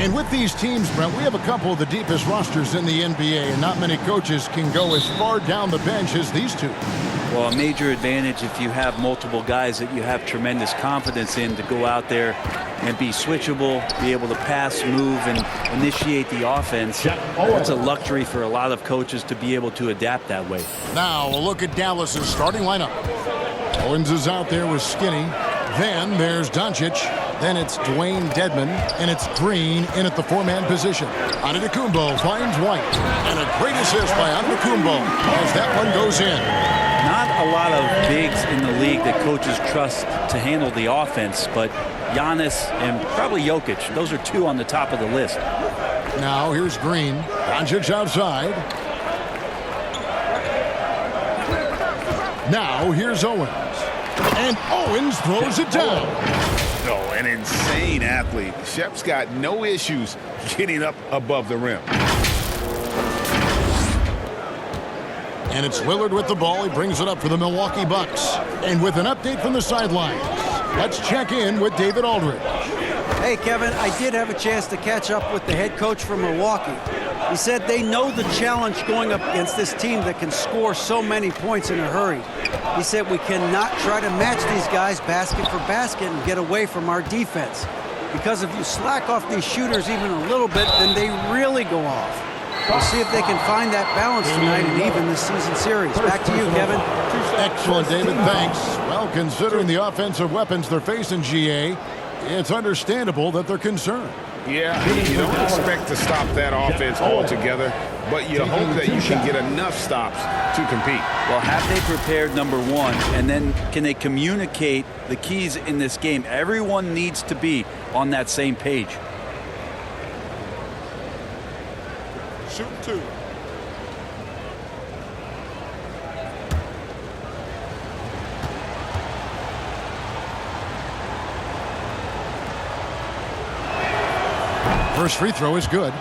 And with these teams, Brent, we have a couple of the deepest rosters in the NBA, and not many coaches can go as far down the bench as these two. Well, a major advantage if you have multiple guys that you have tremendous confidence in to go out there and be switchable, be able to pass, move, and initiate the offense. It's a luxury for a lot of coaches to be able to adapt that way. Now a look at Dallas's starting lineup. Owens is out there with Skinny. Then there's Doncic. Then it's Dwayne Dedmon, and it's Green in at the four-man position. Antetokounmpo finds White, and a great assist by Antetokounmpo as that one goes in. Not a lot of bigs in the league that coaches trust to handle the offense, but Giannis and probably Jokic, those are two on the top of the list. Now here's Green. Doncic outside. Now here's Owens. And Owens throws it down. Oh, an insane athlete. Shep's got no issues getting up above the rim. And it's Lillard with the ball. He brings it up for the Milwaukee Bucks. And with an update from the sidelines, let's check in with David Aldridge. Hey, Kevin, I did have a chance to catch up with the head coach from Milwaukee. He said they know the challenge going up against this team that can score so many points in a hurry. He said we cannot try to match these guys basket for basket and get away from our defense. Because if you slack off these shooters even a little bit, then they really go off. We'll see if they can find that balance tonight and even this season series. Back to you, Kevin. Excellent, David. Thanks. Well, considering the offensive weapons they're facing, GA, it's understandable that they're concerned. Yeah, you don't expect to stop that offense altogether, but you hope that you can get enough stops to compete. Well, have they prepared, number one, and then can they communicate the keys in this game? Everyone needs to be on that same page. Shoot two. First free throw is good.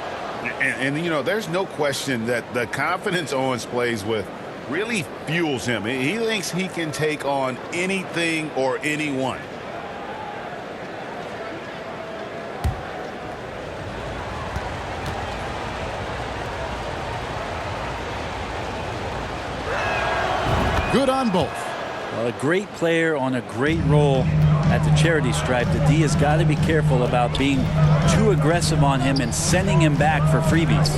And, you know, there's no question that the confidence Owens plays with really fuels him. He thinks he can take on anything or anyone. Good on both. Well, a great player on a great role at the charity stripe. The D has got to be careful about being too aggressive on him and sending him back for freebies.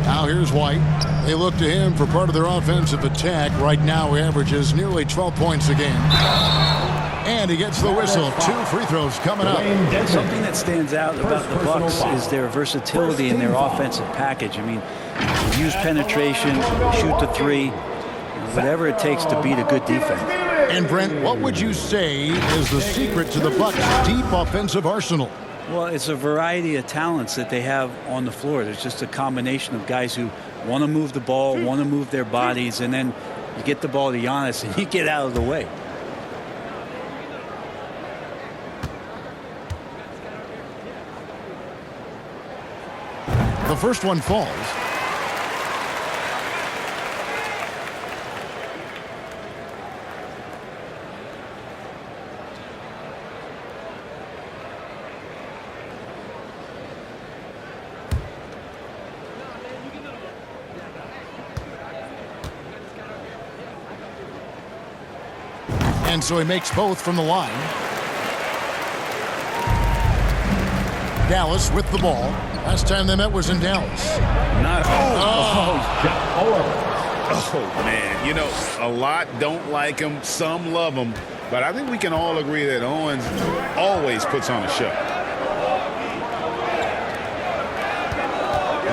Now here's White. They look to him for part of their offensive attack. Right now he averages nearly 12 points a game. And he gets the whistle. 2 free throws coming up. Something that stands out about the Bucks is their versatility in their offensive package. I mean, use penetration, shoot the three, whatever it takes to beat a good defense. And Brent, what would you say is the secret to the Bucks' deep offensive arsenal? Well, it's a variety of talents that they have on the floor. There's just a combination of guys who want to move the ball, want to move their bodies, and then you get the ball to Giannis and you get out of the way. The first one falls. And so he makes both from the line. Dallas with the ball. Last time they met was in Dallas. Oh, man. You know, a lot don't like him. Some love him. But I think we can all agree that Owens always puts on a show.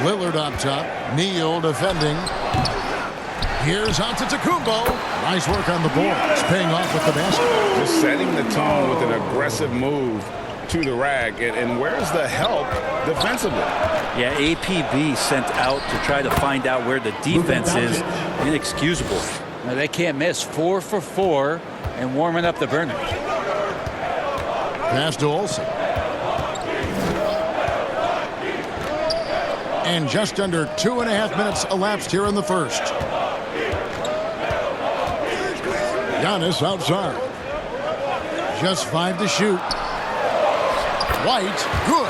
Lillard on top. Neal defending. Here's Antetokounmpo. Nice work on the board. It's paying off with the basket. Just setting the tone with an aggressive move to the rack. And where's the help defensively? Yeah, APB sent out to try to find out where the defense is. Inexcusable. Now they can't miss. 4 for 4 and warming up the burner. Pass to Olsen. And just under 2.5 minutes elapsed here in the first. Giannis outside. Just 5 to shoot. White, good.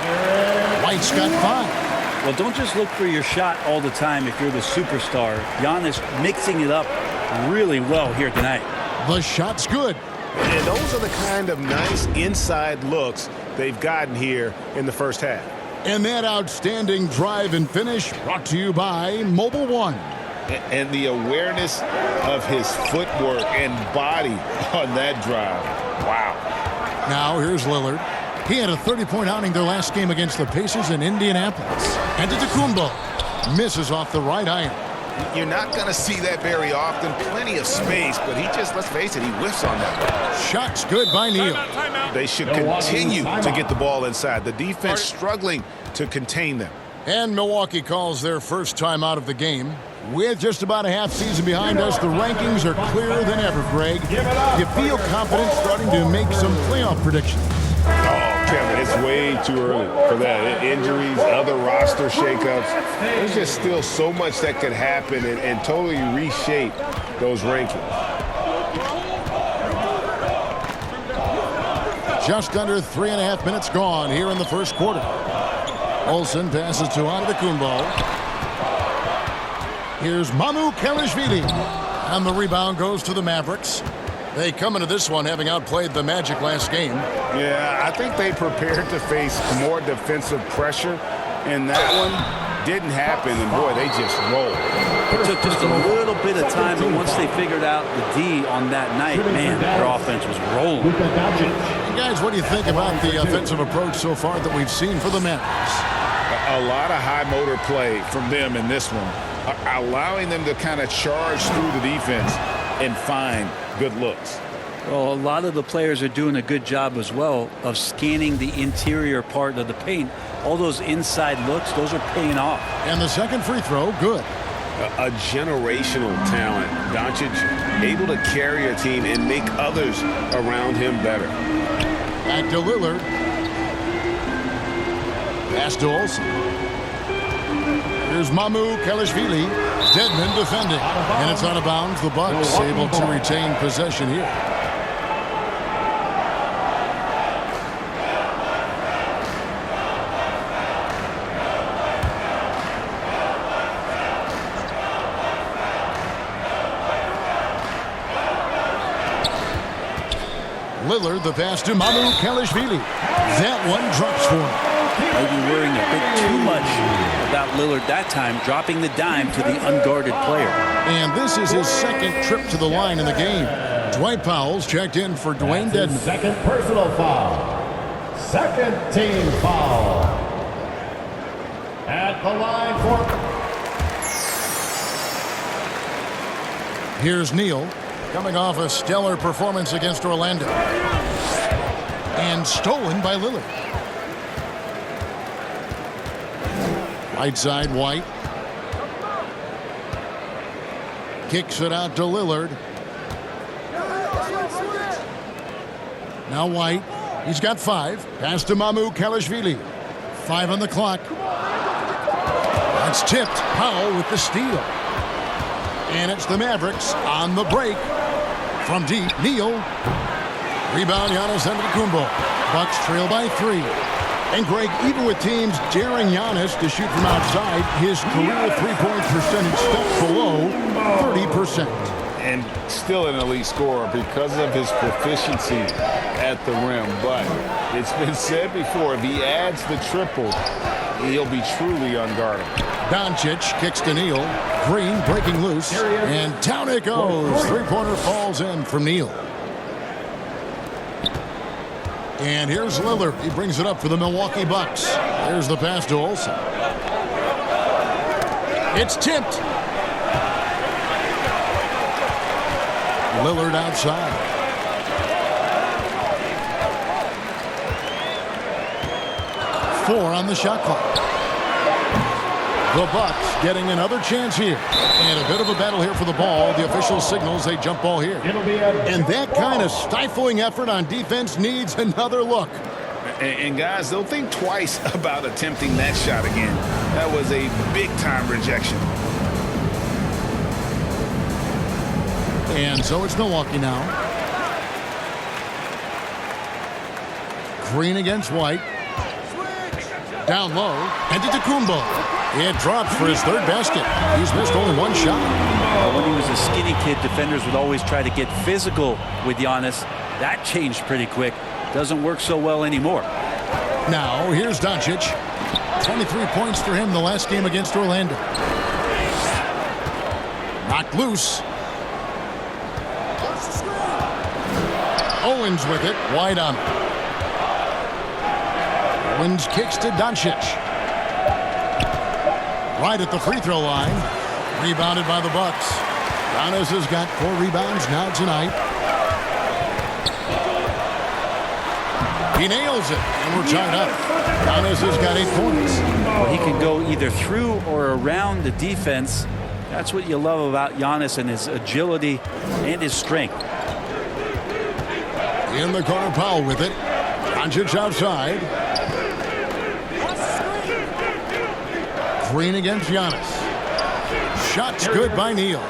White's got 5. Well, don't just look for your shot all the time if you're the superstar. Giannis mixing it up really well here tonight. The shot's good. And those are the kind of nice inside looks they've gotten here in the first half. And that outstanding drive and finish brought to you by Mobile One. And the awareness of his footwork and body on that drive. Wow. Now here's Lillard. He had a 30-point outing their last game against the Pacers in Indianapolis. And Antetokounmpo misses off the right iron. You're not going to see that very often. Plenty of space, but he just, let's face it, he whiffs on that. Shot's good by Neal. They should continue to get the ball inside. The defense struggling to contain them. And Milwaukee calls their first time out of the game. With just about a half season behind us, the rankings are clearer than ever, Greg. You feel confident starting to make some playoff predictions? Oh, Kevin, it's way too early for that. Injuries, other roster shakeups. There's just still so much that could happen and totally reshape those rankings. Just under 3.5 minutes gone here in the first quarter. Olsen passes to Antetokounmpo. Here's Mamu Kelishvili. And the rebound goes to the Mavericks. They come into this one having outplayed the Magic last game. Yeah, I think they prepared to face more defensive pressure, and that one didn't happen, and boy, they just rolled. It took just a little bit of time, but once they figured out the D on that night, man, their offense was rolling. And guys, what do you think about the offensive approach so far that we've seen for the Mavericks? A lot of high motor play from them in this one, allowing them to kind of charge through the defense and find good looks. Well, a lot of the players are doing a good job as well of scanning the interior part of the paint. All those inside looks, those are paying off. And the second free throw, good. A generational talent. Doncic able to carry a team and make others around him better. Back to Lillard. Pass to Olsen. Here's Mamu Kelishvili. Dedmon defending. And it's out of bounds. The Bucks able to retain possession here. Lillard, the pass to Mamu Kelishvili. That one drops for him. Maybe worrying a bit too much about Lillard that time, dropping the dime to the unguarded player. And this is his second trip to the line in the game. Dwight Powell's checked in for Dwayne Dedmon. Second personal foul. Second team foul. At the line for... Here's Neal, coming off a stellar performance against Orlando. And stolen by Lillard. Right side, White. Kicks it out to Lillard. Now White. He's got 5. Pass to Mamu Kelishvili. 5 on the clock. That's tipped. Powell with the steal. And it's the Mavericks on the break. From deep, Neal. Rebound, Giannis Antetokounmpo. Bucks trail by 3. And Greg, even with teams daring Giannis to shoot from outside, his career three-point percentage steps below 30%. And still an elite scorer because of his proficiency at the rim. But it's been said before, if he adds the triple, he'll be truly unguardable. Doncic kicks to Neal. Green breaking loose. And down it goes. Three-pointer falls in from Neal. And here's Lillard. He brings it up for the Milwaukee Bucks. There's the pass to Olsen. It's tipped. Lillard outside. Four on the shot clock. The Bucks getting another chance here. And a bit of a battle here for the ball. The official signals a jump ball here. And that kind of stifling effort on defense needs another look. And guys, they'll think twice about attempting that shot again. That was a big-time rejection. And so it's Milwaukee now. Green against White. Down low. And to Tacumbo. It drops for his third basket. He's missed only one shot. When he was a skinny kid, defenders would always try to get physical with Giannis. That changed pretty quick. Doesn't work so well anymore. Now, here's Doncic. 23 points for him the last game against Orlando. Knocked loose. Owens with it. Wide on. Owens kicks to Doncic. Right at the free throw line. Rebounded by the Bucks. Giannis has got 4 rebounds now tonight. He nails it, and we're tied up. Giannis has got 8 points. Well, he can go either through or around the defense. That's what you love about Giannis and his agility and his strength. In the corner, Powell with it. Doncic outside. Green against Giannis. Shot's good by Neal.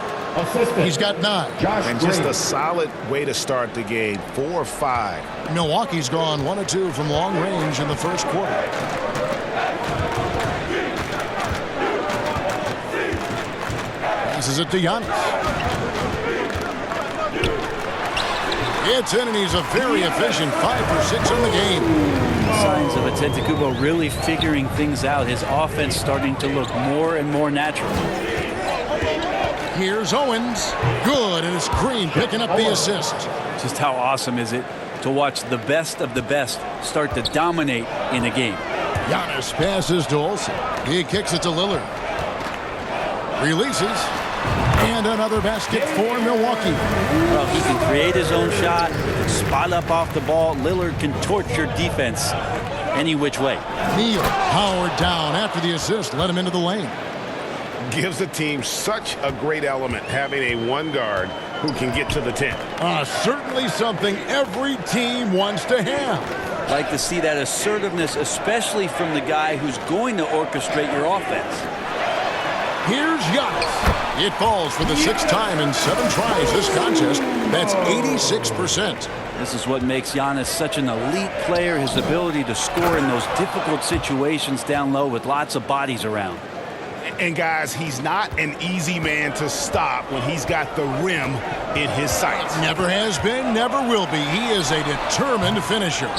He's got 9. And just a solid way to start the game. 4 of 5. Milwaukee's gone 1 of 2 from long range in the first quarter. Passes it to Giannis. It's in, and he's a very efficient 5 for 6 on the game. Signs of Antetokounmpo really figuring things out. His offense starting to look more and more natural. Here's Owens. Good, and it's Green picking up the assist. Just how awesome is it to watch the best of the best start to dominate in a game. Giannis passes to Olsen. He kicks it to Lillard. Releases. And another basket for Milwaukee. Well, he can create his own shot, spot up off the ball. Lillard can torch your defense any which way. Neal powered down after the assist, led him into the lane. Gives the team such a great element having a 1 guard who can get to the 10. Certainly something every team wants to have. Like to see that assertiveness, especially from the guy who's going to orchestrate your offense. Here's Giannis. It falls for the 6th time in 7 tries this contest. That's 86%. This is what makes Giannis such an elite player, his ability to score in those difficult situations down low with lots of bodies around. And guys, he's not an easy man to stop when he's got the rim in his sights. Never has been, never will be. He is a determined finisher.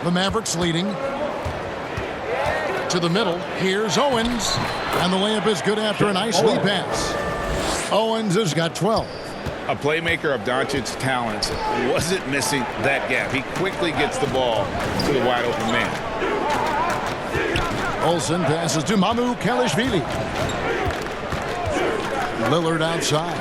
The Mavericks leading. To the middle. Here's Owens. And the layup is good after a nice lead pass. Owens has got 12. A playmaker of Doncic's talents wasn't missing that gap. He quickly gets the ball to the wide open man. Olsen passes to Mamu Kelishvili. Lillard outside.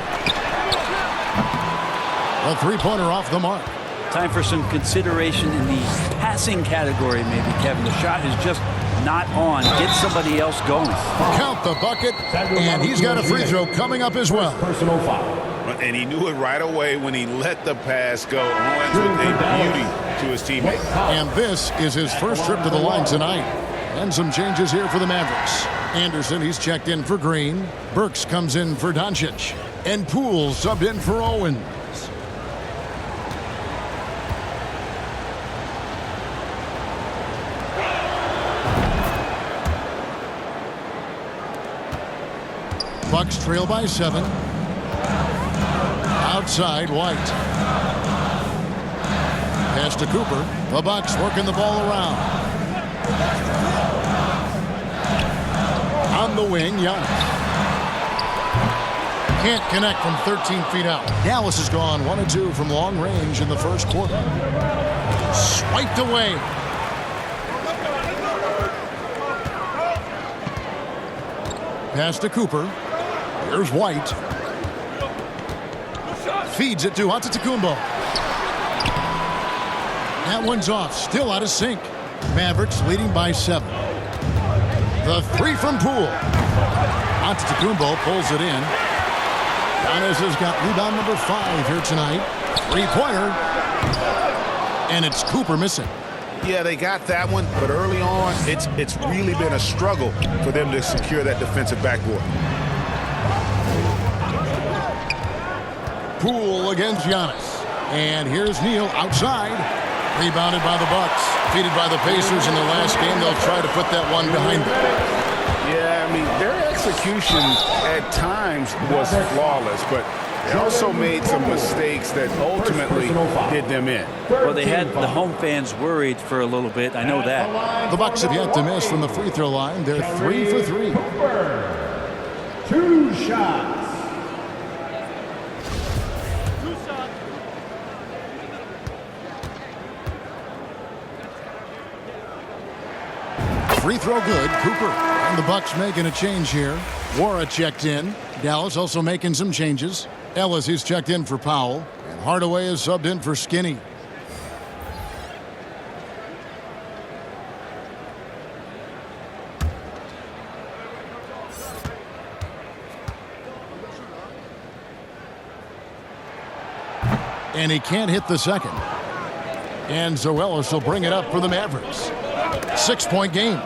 A 3-pointer off the mark. Time for some consideration in the passing category, maybe, Kevin. The shot is just not on. Get somebody else going. Count the bucket, and he's got a free throw coming up as well. Personal foul. And he knew it right away when he let the pass go. Owens with a beauty to his teammate. And this is his first trip to the line tonight. And some changes here for the Mavericks. Anderson, he's checked in for Green. Burks comes in for Doncic. And Poole subbed in for Owens. Bucks trail by 7. Outside, White. Pass to Cooper. The Bucks working the ball around. On the wing, Giannis. Can't connect from 13 feet out. Dallas has gone 1 of 2 from long range in the first quarter. Swiped away. Pass to Cooper. Here's White. Feeds it to Antetokounmpo. That one's off. Still out of sync. Mavericks leading by 7. The 3 from Poole. Antetokounmpo pulls it in. Giannis has got rebound number 5 here tonight. 3-pointer. And it's Cooper missing. Yeah, they got that one, but early on, it's really been a struggle for them to secure that defensive backboard. Poole against Giannis. And here's Neal outside. Rebounded by the Bucks. Defeated by the Pacers in their last game. They'll try to put that one behind them. Yeah, I mean, their execution at times was flawless, but they also made some mistakes that ultimately did them in. Well, they had the home fans worried for a little bit. I know that. The Bucks have yet to miss from the free throw line. They're 3 for 3. 2 shots. Free throw good. Cooper. And the Bucks making a change here. Wara checked in. Dallas also making some changes. Ellis is checked in for Powell. And Hardaway is subbed in for Skinny. And he can't hit the second. And so Ellis will bring it up for the Mavericks. 6-point game.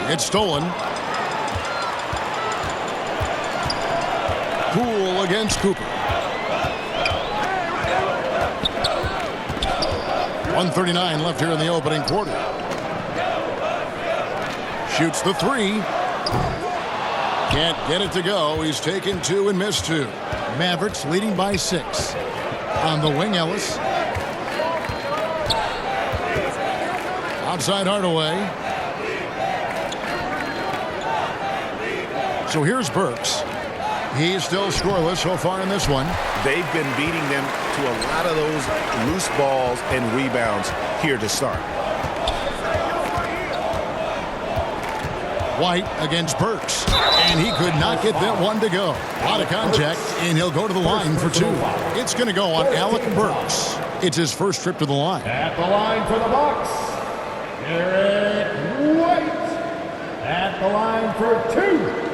It's stolen. Poole against Cooper. 1:39 left here in the opening quarter. Shoots the three. Can't get it to go. He's taken 2 and missed 2. Mavericks leading by 6. On the wing, Ellis. Outside Hardaway. So here's Burks. He's still scoreless so far in this one. They've been beating them to a lot of those loose balls and rebounds here to start. White against Burks. And he could not get that one to go. A lot of contact, and he'll go to the line for 2. It's going to go on Alec Burks. It's his first trip to the line. At the line for the Bucks, Derek White. At the line for 2.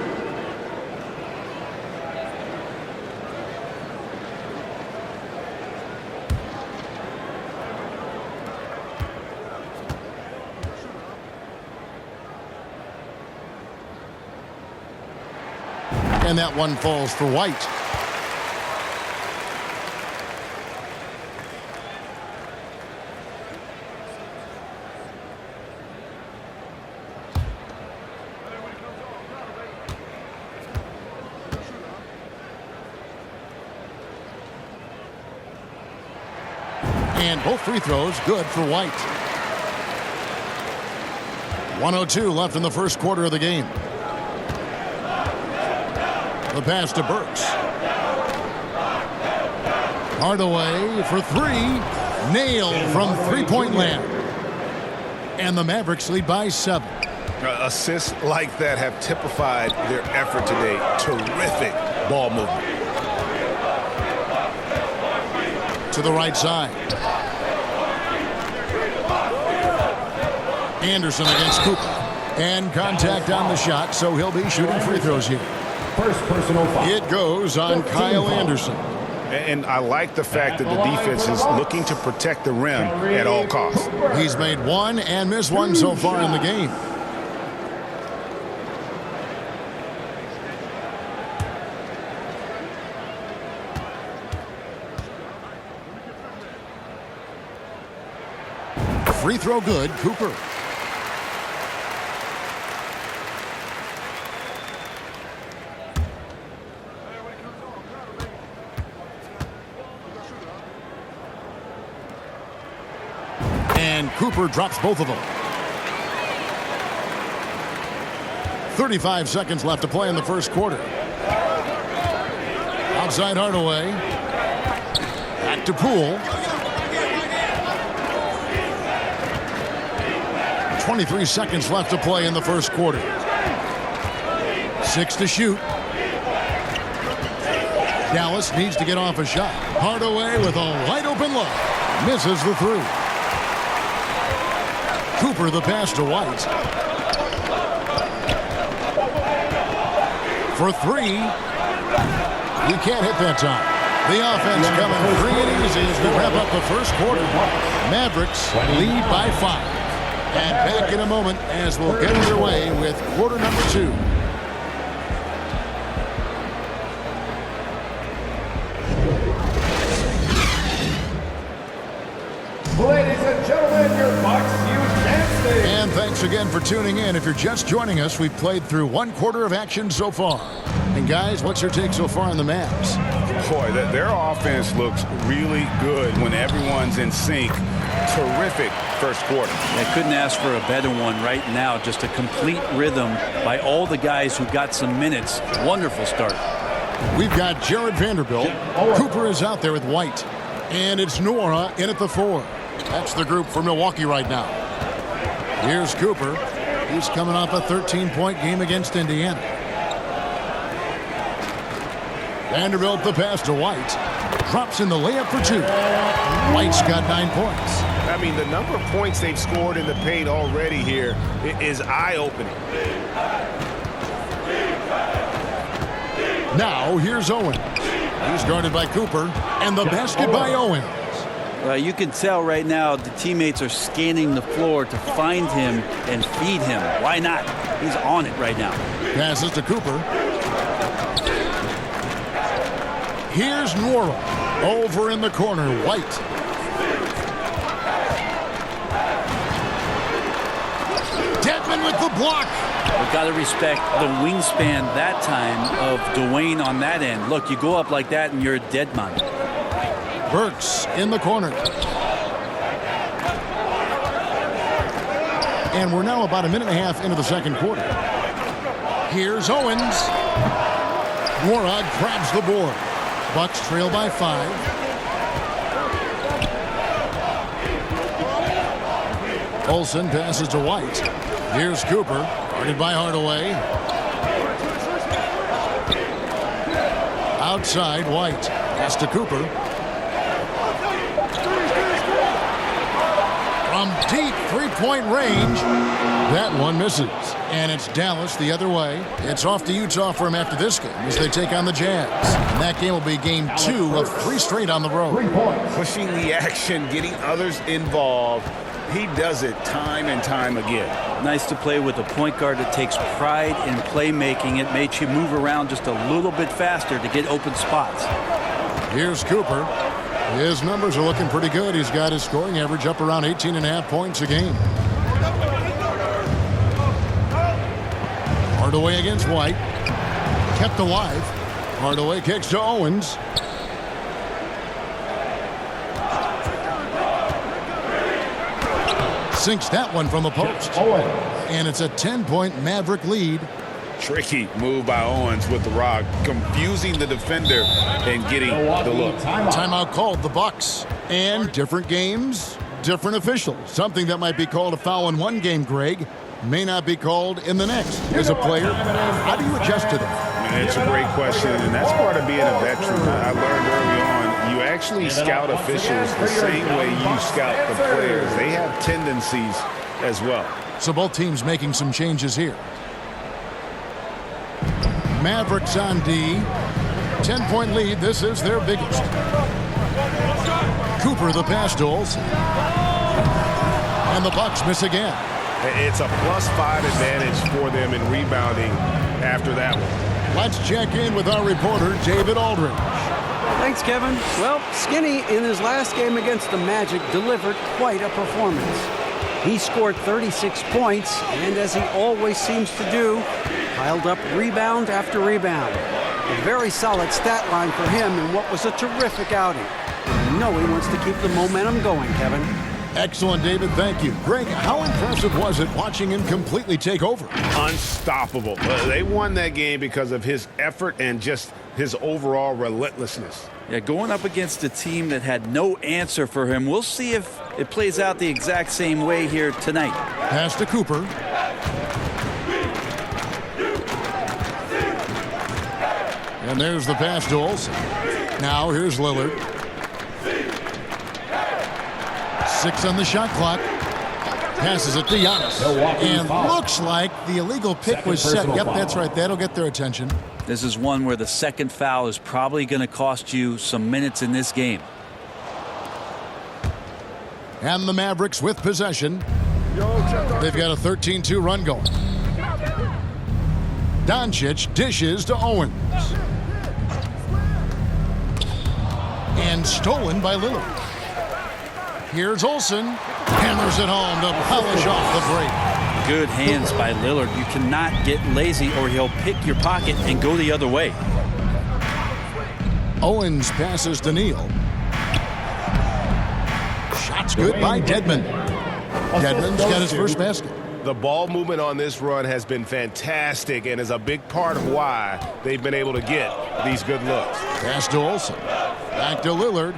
And that one falls for White. And both free throws good for White. 1:02 left in the first quarter of the game. The pass to Burks. Hardaway for 3. Nailed from three-point land. And the Mavericks lead by 7. Assists like that have typified their effort today. Terrific ball movement. To the right side. Anderson against Cooper. And contact on the shot, so he'll be shooting free throws here. First personal foul. It goes on Kyle Anderson. And I like the fact that the defense is looking to protect the rim at all costs. He's made 1 and missed 1 so far in the game. Free throw good, Cooper. And Cooper drops both of them. 35 seconds left to play in the first quarter. Outside Hardaway. Back to Poole. 23 seconds left to play in the first quarter. 6 to shoot. Dallas needs to get off a shot. Hardaway with a wide open look. Misses the 3. Cooper the pass to White. For 3. He can't hit that time. The offense coming free and easy as we wrap up the first quarter. Mavericks lead by 5. And back in a moment as we'll get underway with quarter number 2. Ladies and gentlemen, your Bucks use dancing. And thanks again for tuning in. If you're just joining us, we've played through 1/4 of action so far. And guys, what's your take so far on the Mavs? Boy, their offense looks really good when everyone's in sync. Terrific first quarter. They couldn't ask for a better one right now. Just a complete rhythm by all the guys who got some minutes. Wonderful start. We've got Jared Vanderbilt. Cooper is out there with White. And it's Nora in at the 4. That's the group for Milwaukee right now. Here's Cooper. He's coming off a 13-point game against Indiana. Vanderbilt the pass to White. Drops in the layup for 2. White's got 9 points. I mean, the number of points they've scored in the paint already here is eye-opening. Now, here's Owens. He's guarded by Cooper, and the basket by Owens. You can tell right now the teammates are scanning the floor to find him and feed him. Why not? He's on it right now. Passes to Cooper. Here's Nora. Over in the corner, White. Dedmon with the block. We've got to respect the wingspan that time of Dwayne on that end. Look, you go up like that and you're a dead man. Burks in the corner. And we're now about a minute and a half into the second quarter. Here's Owens. Nora grabs the board. Bucks trail by 5. Olsen passes to White. Here's Cooper, guarded by Hardaway. Outside, White. Pass to Cooper. From deep three-point range, that one misses. And it's Dallas the other way. It's off to Utah for him after this game as they take on the Jazz. And that game will be game 2 of 3 straight on the road. 3 points. Pushing the action, getting others involved. He does it time and time again. Nice to play with a point guard that takes pride in playmaking. It makes you move around just a little bit faster to get open spots. Here's Cooper. His numbers are looking pretty good. He's got his scoring average up around 18.5 points a game. Hardaway against White. Kept alive. Hardaway kicks to Owens. Sinks that one from the post. And it's a 10-point Maverick lead. Tricky move by Owens with the rock, confusing the defender and getting the look. Timeout called the Bucks. And different games, different officials. Something that might be called a foul in one game, Greg, may not be called in the next. As a player, how do you adjust to that? It's a great question, and that's part of being a veteran. I learned early on, you actually scout officials the same way you scout the players. They have tendencies as well. So both teams making some changes here. Mavericks on D. 10-point lead. This is their biggest. Cooper the pass to Olsen. And the Bucks miss again. It's a +5 advantage for them in rebounding after that one. Let's check in with our reporter, David Aldridge. Thanks, Kevin. Well, Skinny, in his last game against the Magic, delivered quite a performance. He scored 36 points, and as he always seems to do, piled up rebound after rebound. A very solid stat line for him in what was a terrific outing. And I know he wants to keep the momentum going, Kevin. Excellent, David. Thank you. Greg, how impressive was it watching him completely take over? Unstoppable. They won that game because of his effort and just his overall relentlessness. Yeah, going up against a team that had no answer for him. We'll see if it plays out the exact same way here tonight. Pass to Cooper. And there's the pass to Olsen. Now here's Lillard. 6 on the shot clock. Passes it to Giannis. And looks like the illegal pick was set. Yep, that's right. That'll get their attention. This is one where the second foul is probably going to cost you some minutes in this game. And the Mavericks with possession. They've got a 13-2 run going. Doncic dishes to Owens. And stolen by Lillard. Here's Olsen. Hammers it home to polish off the break. Good hands by Lillard. You cannot get lazy or he'll pick your pocket and go the other way. Owens passes to Neal. Shots good by Dedmon. Dedmon's got his first basket. The ball movement on this run has been fantastic and is a big part of why they've been able to get these good looks. Pass to Olsen. Back to Lillard.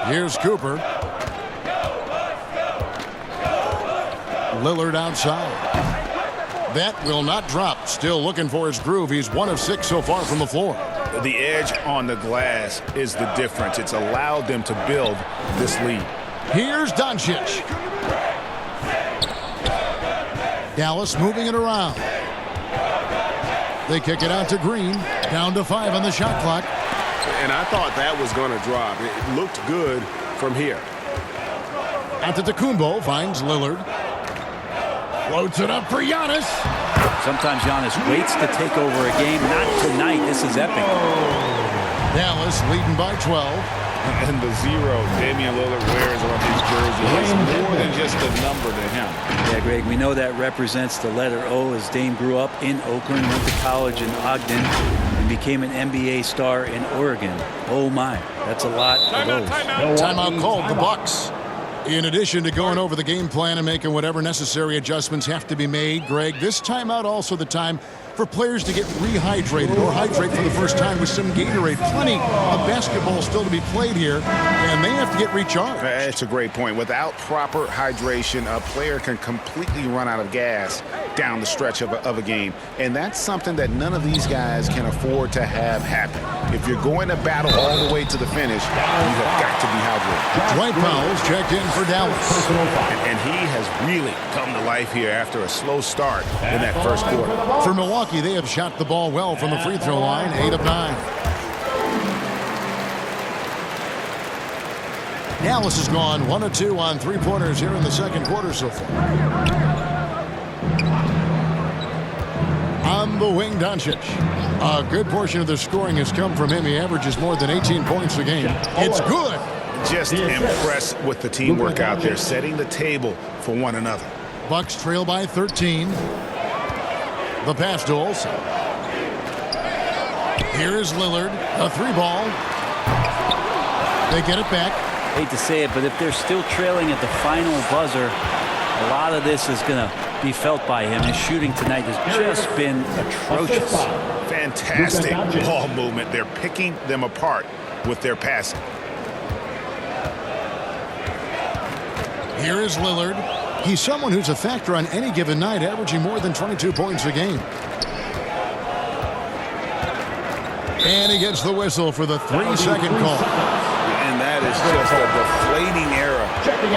Here's Cooper. Lillard outside. That will not drop. Still looking for his groove. He's 1 of 6 so far from the floor. The edge on the glass is the difference. It's allowed them to build this lead. Here's Doncic. Dallas moving it around. They kick it out to Green. Down to 5 on the shot clock. And I thought that was going to drop. It looked good from here. Antetokounmpo finds Lillard. Floats it up for Giannis. Sometimes Giannis waits to take over a game. Not tonight. This is epic. Dallas leading by 12. And the 0 Damian Lillard wears on his jersey is more than just a number to him. Yeah, Greg, we know that represents the letter O, as Dame grew up in Oakland, went to college in Ogden, and became an NBA star in Oregon. Oh my, that's a lot of those. Timeout called, the Bucks. In addition to going over the game plan and making whatever necessary adjustments have to be made, Greg, this timeout also the time for players to get rehydrated or hydrate for the first time with some Gatorade. Plenty of basketball still to be played here, and they have to get recharged. That's a great point. Without proper hydration, a player can completely run out of gas down the stretch of a game. And that's something that none of these guys can afford to have happen. If you're going to battle all the way to the finish, you have got to be hydrated. Dwight Powell's checked in for Dallas. And he has really come to life here after a slow start in that first quarter. For Milwaukee, they have shot the ball well from the free throw line, 8 of 9. Dallas has gone 1 of 2 on three-pointers here in the second quarter so far. On the wing, Doncic. A good portion of the scoring has come from him. He averages more than 18 points a game. It's good. Just impressed with the teamwork out there, setting the table for one another. Bucks trail by 13. The pass to Olsen. Here is Lillard, a 3-ball. They get it back. Hate to say it, but if they're still trailing at the final buzzer, a lot of this is going to be felt by him. His shooting tonight has just been atrocious. Fantastic ball movement. They're picking them apart with their passing. Here is Lillard. He's someone who's a factor on any given night, averaging more than 22 points a game. And he gets the whistle for the 3-second call. And that is just a deflating error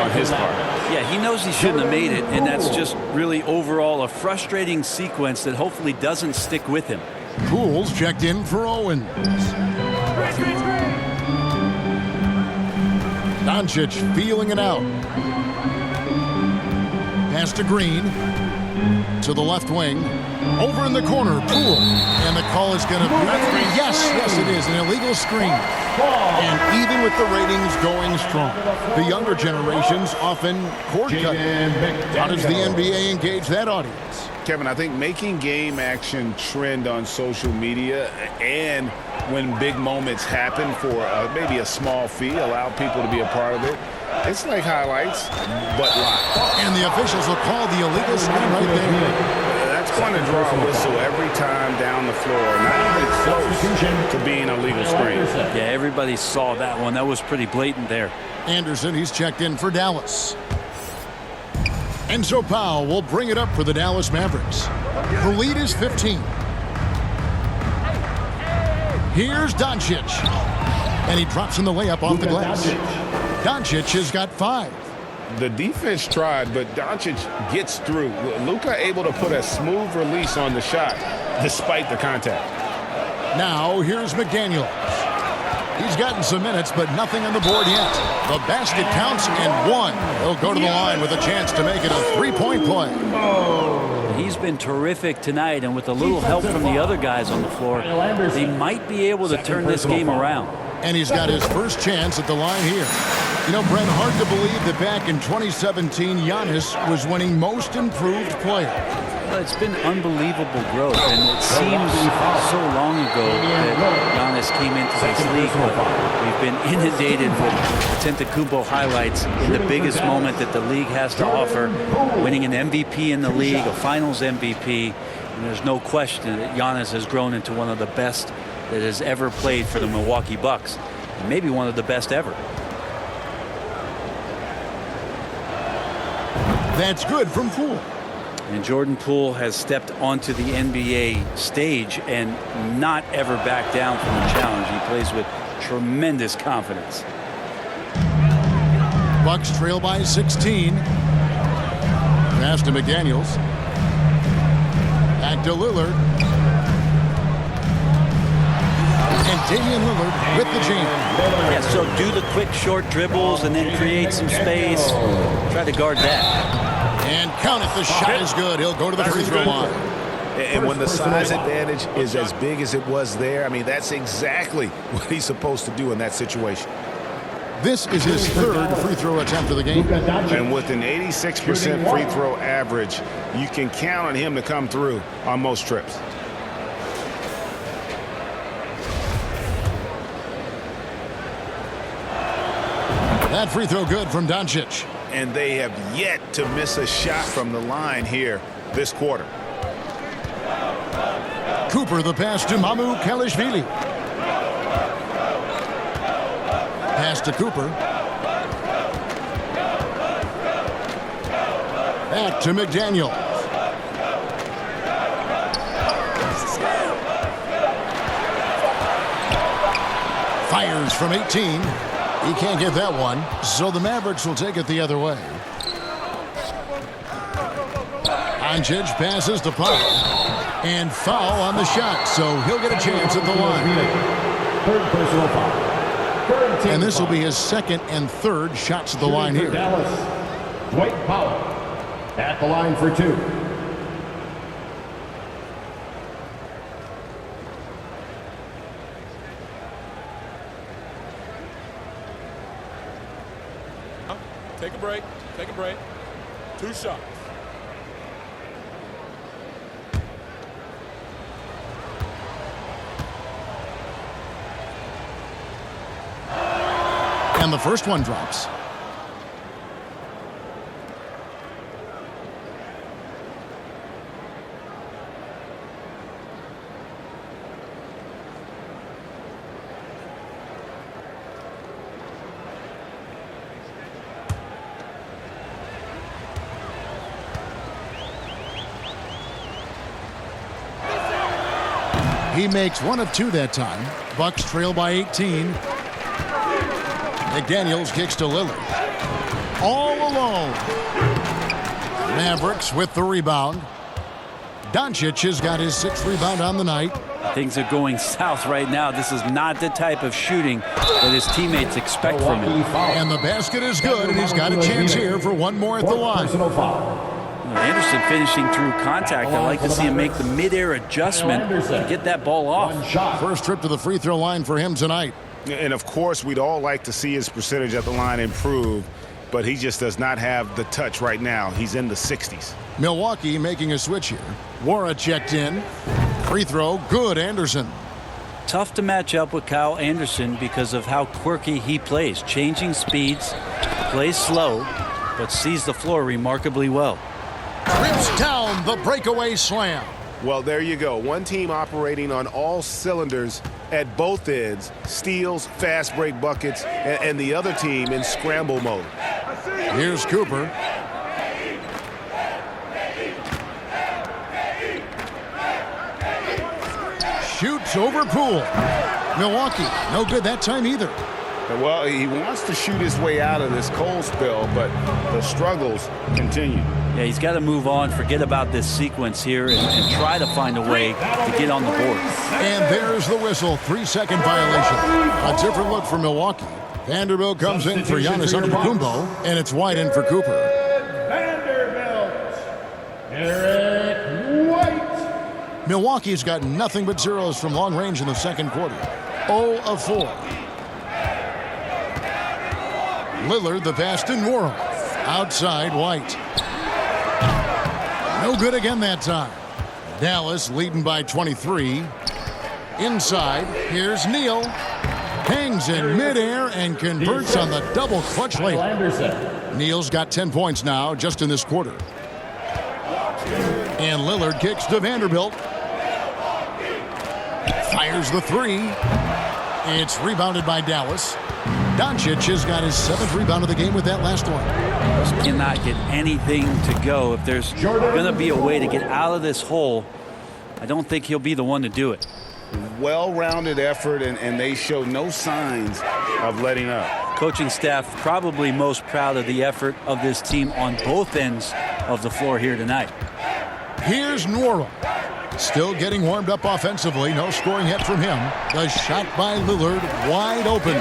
on his part. Yeah, he knows he shouldn't have made it, and that's just really overall a frustrating sequence that hopefully doesn't stick with him. Poole's checked in for Owens. Doncic feeling it out. Pass to Green. To the left wing. Over in the corner, Poole. And the call is going to be... Yes, it is. An illegal screen. And even with the ratings going strong, the younger generations often cord cut. How does the NBA engage that audience? Kevin, I think making game action trend on social media, and when big moments happen for maybe a small fee, allow people to be a part of it. It's like highlights, but live. And the officials will call the illegal screen right there. That's going to draw a whistle every time down the floor. Not even close to being a legal screen. Yeah, everybody saw that one. That was pretty blatant there. Anderson, he's checked in for Dallas. And so Powell will bring it up for the Dallas Mavericks. The lead is 15. Here's Doncic. And he drops in the layup off the glass. Doncic has got 5. The defense tried, but Doncic gets through. Luka able to put a smooth release on the shot despite the contact. Now here's McDaniels. He's gotten some minutes, but nothing on the board yet. The basket counts and one. He'll go to the line with a chance to make it a three-point play. He's been terrific tonight, and with a little help from the other guys on the floor, they might be able to turn this game around. And he's got his first chance at the line here. You know, Brent, hard to believe that back in 2017, Giannis was winning Most Improved Player. Well, it's been unbelievable growth, and it seems so long ago that Giannis came into this league, but we've been inundated with Antetokounmpo highlights in the biggest moment that the league has to offer, winning an MVP in the league, a Finals MVP, and there's no question that Giannis has grown into one of the best that has ever played for the Milwaukee Bucks, and maybe one of the best ever. That's good from Poole. And Jordan Poole has stepped onto the NBA stage and not ever backed down from the challenge. He plays with tremendous confidence. Bucks trail by 16. Pass to McDaniels. Back to Lillard. And Damian Lillard with the jam. Yeah, so do the quick short dribbles and then create some space. Try to guard that. And count it. The shot is good. He'll go to the free throw line. And when the size advantage is as big as it was there, I mean, that's exactly what he's supposed to do in that situation. This is his third free throw attempt of the game. And with an 86% free throw average, you can count on him to come through on most trips. That free throw good from Doncic. And they have yet to miss a shot from the line here this quarter. Cooper, the pass to Mamu Kelishvili. Pass to Cooper. Back to McDaniel. Fires from 18. He can't get that one, so the Mavericks will take it the other way. Doncic passes to Powell. And foul on the shot, so he'll get a chance at the line. Third personal foul. And this will be his second and third shots at the line here. Dallas, Dwight Powell at the line for two. Take a break. Take a break. 2 shots. And the first one drops. He makes one of two that time. Bucks trail by 18. McDaniels kicks to Lillard. All alone. Mavericks with the rebound. Doncic has got his 6th rebound on the night. Things are going south right now. This is not the type of shooting that his teammates expect from him. And the basket is good, and he's got a chance here for one more at the line. Anderson finishing through contact. I'd like to see him make the mid-air adjustment to get that ball off. First trip to the free throw line for him tonight. And of course, we'd all like to see his percentage at the line improve, but he just does not have the touch right now. He's in the 60s. Milwaukee making a switch here. Wara checked in. Free throw, good, Anderson. Tough to match up with Kyle Anderson because of how quirky he plays. Changing speeds, plays slow, but sees the floor remarkably well. Rips down the breakaway slam. Well, there you go. One team operating on all cylinders at both ends, steals, fast break buckets, and the other team in scramble mode. Here's Cooper. Shoots over Poole. Milwaukee, no good that time either. Well, he wants to shoot his way out of this cold spell, but the struggles continue. Yeah, he's got to move on, forget about this sequence here, and try to find a way to get on the board. And there's the whistle. 3-second violation. A different look for Milwaukee. Vanderbilt comes in for Giannis Antetokounmpo, and it's White in for Cooper. Vanderbilt, Eric White. Milwaukee's got nothing but zeros from long range in the second quarter. 0 of 4. Lillard, the pass to Nwora. Outside, White. No good again that time. Dallas leading by 23. Inside, here's Neal. Hangs in midair and converts on the double clutch layup. Neal's got 10 points now just in this quarter. And Lillard kicks to Vanderbilt. Fires the 3. It's rebounded by Dallas. Doncic has got his 7th rebound of the game with that last one. Just cannot get anything to go. If there's going to be a way to get out of this hole, I don't think he'll be the one to do it. Well-rounded effort, and they show no signs of letting up. Coaching staff probably most proud of the effort of this team on both ends of the floor here tonight. Here's Nwora. Still getting warmed up offensively. No scoring yet from him. The shot by Lillard wide open.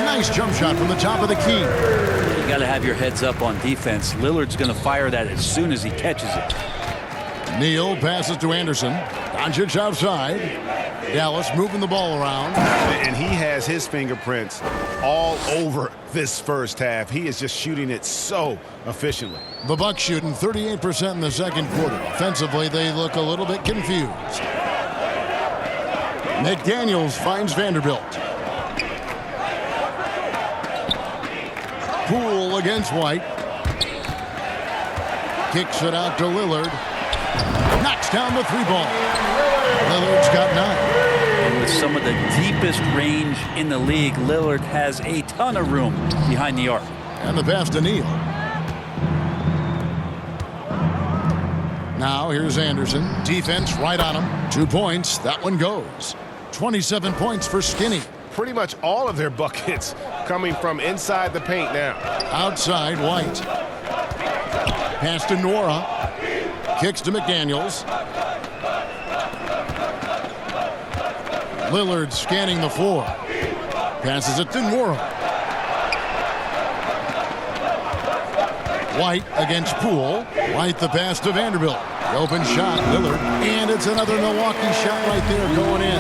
Nice jump shot from the top of the key. You got to have your heads up on defense. Lillard's going to fire that as soon as he catches it. Neal passes to Anderson. Doncic outside. Dallas moving the ball around. And he has his fingerprints all over this first half. He is just shooting it so efficiently. The Bucks shooting 38% in the second quarter. Offensively, they look a little bit confused. McDaniels finds Vanderbilt. Poole against White. Kicks it out to Lillard. Knocks down the 3-ball. Lillard's got 9. And with some of the deepest range in the league, Lillard has a ton of room behind the arc. And the pass to Neal. Now here's Anderson. Defense right on him. 2 points. That one goes. 27 points for Skinny. Pretty much all of their buckets coming from inside the paint now. Outside, White. Pass to Nwora. Kicks to McDaniels. Lillard scanning the floor. Passes it to Nwora. White against Poole. White the pass to Vanderbilt. The open shot, Lillard. And it's another Milwaukee shot right there going in.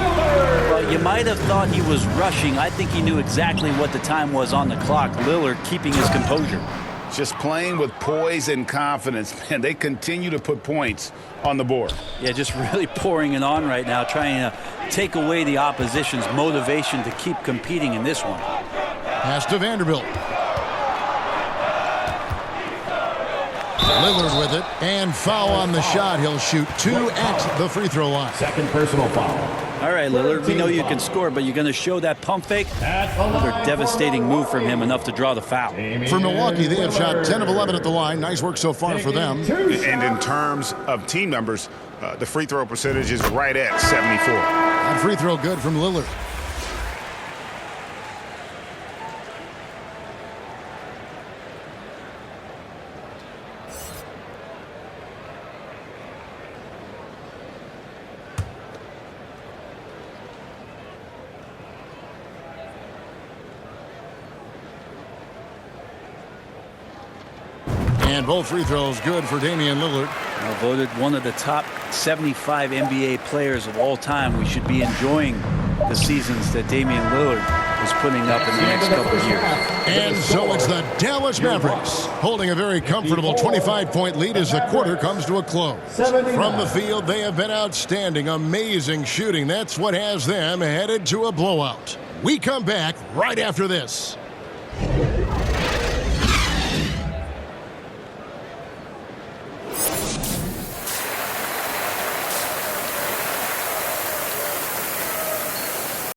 Well, you might have thought he was rushing. I think he knew exactly what the time was on the clock. Lillard keeping his composure. Just playing with poise and confidence. Man, they continue to put points on the board. Yeah, just really pouring it on right now, trying to take away the opposition's motivation to keep competing in this one. Pass to Vanderbilt. Lillard with it, and foul on the shot. He'll shoot 2 at the free throw line. Second personal foul. All right, Lillard, we know you can score, but you're going to show that pump fake? Another devastating move from him, enough to draw the foul. For Milwaukee, they have shot 10 of 11 at the line. Nice work so far for them. And in terms of team numbers, the free throw percentage is right at 74. That free throw good from Lillard. And both free throws good for Damian Lillard. Voted one of the top 75 NBA players of all time. We should be enjoying the seasons that Damian Lillard is putting up in the next couple of years. And so it's the Dallas Mavericks holding a very comfortable 25-point lead as the quarter comes to a close. From the field, they have been outstanding, amazing shooting. That's what has them headed to a blowout. We come back right after this.